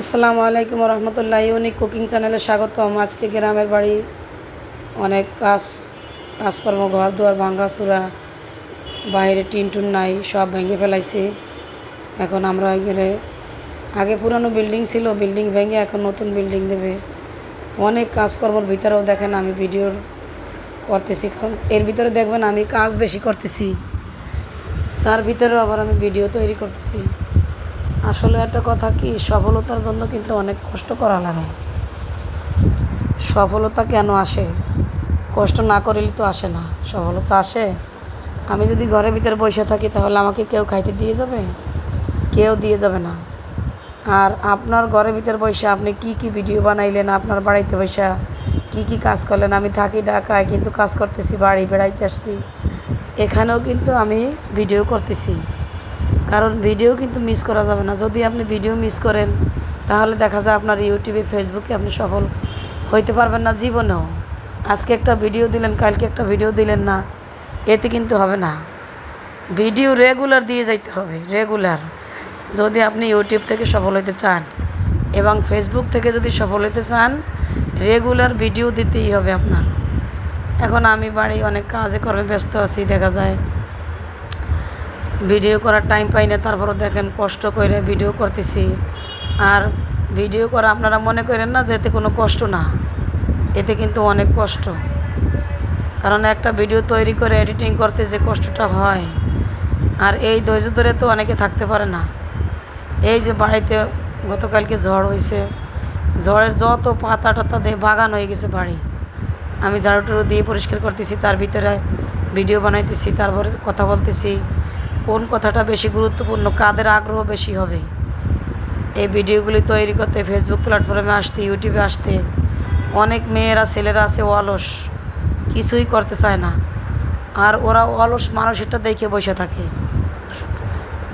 আসসালামু আলাইকুম রহমতুল্লাহ। Unique cooking চ্যানেলে স্বাগতম। আজকে গ্রামের বাড়ি, অনেক কাজকর্ম, ঘর দুয়ার ভাঙ্গাচুরা, বাইরে টিন টুন নাই, সব ভেঙে ফেলাইছে। এখন আমরা এখানে, আগে পুরানো বিল্ডিং ছিল, বিল্ডিং ভেঙে এখন নতুন বিল্ডিং দেবে। অনেক কাজকর্মের ভিতরেও দেখেন আমি ভিডিও করতেছি, কারণ এর ভিতরে দেখবেন আমি কাজ বেশি করতেছি, তার ভিতরেও আবার আমি ভিডিও তৈরি করতেছি। আসলে একটা কথা কি, সফলতার জন্য কিন্তু অনেক কষ্ট করা লাগে। সফলতা কেন আসে? কষ্ট না করলে তো আসে না। সফলতা আসে, আমি যদি ঘরের ভিতরে বসে থাকি তাহলে আমাকে কেউ খাইতে দিয়ে যাবে? কেউ দিয়ে যাবে না। আর আপনার ঘরের ভিতরে বসে আপনি কি কি ভিডিও বানাইলেন, আপনার বাড়িতে বসে কি কি কাজ করলেন। আমি থাকি ঢাকায়, কিন্তু কাজ করতেছি, বাড়ি বেড়াইতে আসছি, এখানেও কিন্তু আমি ভিডিও করতেছি। কারণ ভিডিও কিন্তু মিস করা যাবে না। যদি আপনি ভিডিও মিস করেন তাহলে দেখা যায় আপনার ইউটিউবে, ফেসবুকে আপনি সফল হইতে পারবেন না জীবনেও। আজকে একটা ভিডিও দিলেন, কালকে একটা ভিডিও দিলেন না, এতে কিন্তু হবে না। ভিডিও রেগুলার দিয়ে যাইতে হবে, রেগুলার। যদি আপনি ইউটিউব থেকে সফল হইতে চান এবং ফেসবুক থেকে যদি সফল হইতে চান, রেগুলার ভিডিও দিতেই হবে আপনার। এখন আমি বাড়ি অনেক কাজে কর্মে ব্যস্ত আছি, দেখা যায় ভিডিও করার টাইম পাই না। তারপরও দেখেন কষ্ট করে ভিডিও করতেছি। আর ভিডিও করা আপনারা মনে করেন না যে এতে কোনো কষ্ট না, এতে কিন্তু অনেক কষ্ট। কারণ একটা ভিডিও তৈরি করে এডিটিং করতে যে কষ্টটা হয়, আর এই ধৈর্য ধরে তো অনেকে থাকতে পারে না। এই যে বাড়িতে গতকালকে ঝড় হয়েছে, ঝড়ের যত পাতা টাতা দিয়ে বাগান হয়ে গেছে বাড়ি। আমি ঝাড়ু টাড়ু দিয়ে পরিষ্কার করতেছি, তার ভিতরে ভিডিও বানাইতেছি, তারপরে কথা বলতেছি। কোন কথাটা বেশি গুরুত্বপূর্ণ, কাদের আগ্রহ বেশি হবে এই ভিডিওগুলি তৈরি করতে, ফেসবুক প্ল্যাটফর্মে আসতে, ইউটিউবে আসতে। অনেক মেয়েরা, ছেলেরা আছে অলস, কিছুই করতে চায় না। আর ওরা অলস মানুষ এটা দেখে বসে থাকে।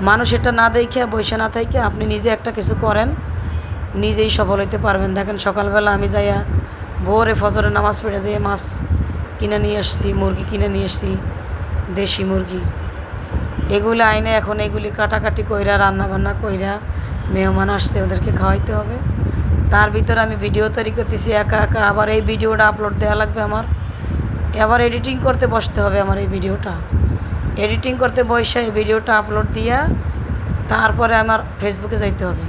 মানুষ এটা না দেখে, বসে না থেকে আপনি নিজে একটা কিছু করেন, নিজেই সফল হইতে পারবেন। দেখেন সকালবেলা আমি যাইয়া ভোরে ফজরের নামাজ পড়ে যেয়ে মাছ কিনে নিয়ে আসছি, মুরগি কিনে নিয়ে আসছি, দেশি মুরগি। এগুলি আইনে এখন এগুলি কাটাকাটি কইরা, রান্নাবান্না কইরা, মেহমান আসছে ওদেরকে খাওয়াইতে হবে। তার ভিতরে আমি ভিডিও তৈরি করতেছি একা একা। আবার এই ভিডিওটা আপলোড দেওয়া লাগবে আমার, আবার এডিটিং করতে বসতে হবে আমার। এই ভিডিওটা এডিটিং করতে বসে এই ভিডিওটা আপলোড দিয়া তারপরে আমার ফেসবুকে যাইতে হবে।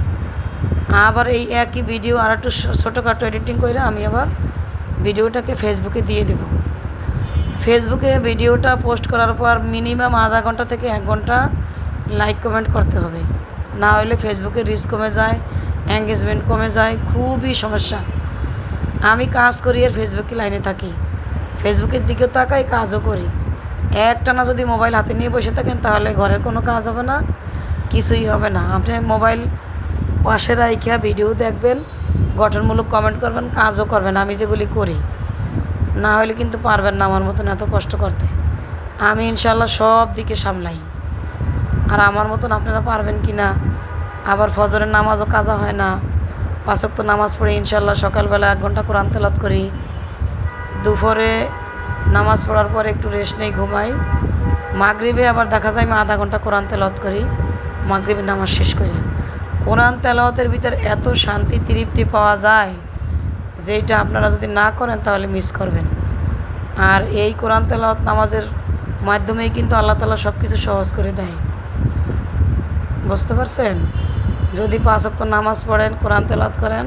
আবার এই একই ভিডিও আর একটু ছোটোখাটো এডিটিং করে আমি আবার ভিডিওটাকে ফেসবুকে দিয়ে দেব। ফেসবুকে ভিডিওটা পোস্ট করার পর মিনিমাম আধা ঘন্টা থেকে 1 ঘন্টা লাইক কমেন্ট করতে হবে, না হলে ফেসবুকে রিচ কমে যায়, এঙ্গেজমেন্ট কমে যায়, খুবই সমস্যা। আমি কাজ করি আর ফেসবুকে লাইনে থাকি, ফেসবুকের দিকেও তাকাই, কাজও করি। একটানা যদি মোবাইল হাতে নিয়ে বসে থাকেন তাহলে ঘরের কোনো কাজ হবে না, কিছুই হবে না। আপনি মোবাইল পাশে রাইখা ভিডিও দেখবেন, গঠনমূলক কমেন্ট করবেন, কাজও করবেন, আমি যেগুলি করি। না হলে কিন্তু পারবেন না আমার মতন এত কষ্ট করতে। আমি ইনশাল্লাহ সব দিকে সামলাই। আর আমার মতন আপনারা পারবেন কি না? আবার ফজরের নামাজও কাজা হয় না। 5 ওয়াক্ত নামাজ পড়ি ইনশাল্লাহ। সকালবেলা 1 ঘন্টা কোরআন তেলাওয়াত করি, দুপুরে নামাজ পড়ার পর একটু রেস্ট নেই, ঘুমাই। মাগরিবে আবার দেখা যায় আমি আধা ঘন্টা কোরআন তেলাওয়াত করি, মাগরিবের নামাজ শেষ করি। কোরআন তেলাওয়াতের ভিতর এত শান্তি, তৃপ্তি পাওয়া যায়, যেটা আপনারা যদি না করেন তাহলে মিস করবেন। আর এই কোরআন তেলাওয়াত নামাজের মাধ্যমেই কিন্তু আল্লাহ তাআলা সব কিছু সহজ করে দেয়। বুঝতে পারছেন? যদি 5 ওয়াক্ত নামাজ পড়েন, কোরআন তেলাওয়াত করেন,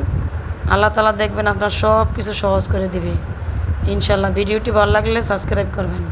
আল্লাহ তাআলা দেখবেন আপনার সব কিছু সহজ করে দিবে ইনশাল্লাহ। ভিডিওটি ভালো লাগলে সাবস্ক্রাইব করবেন।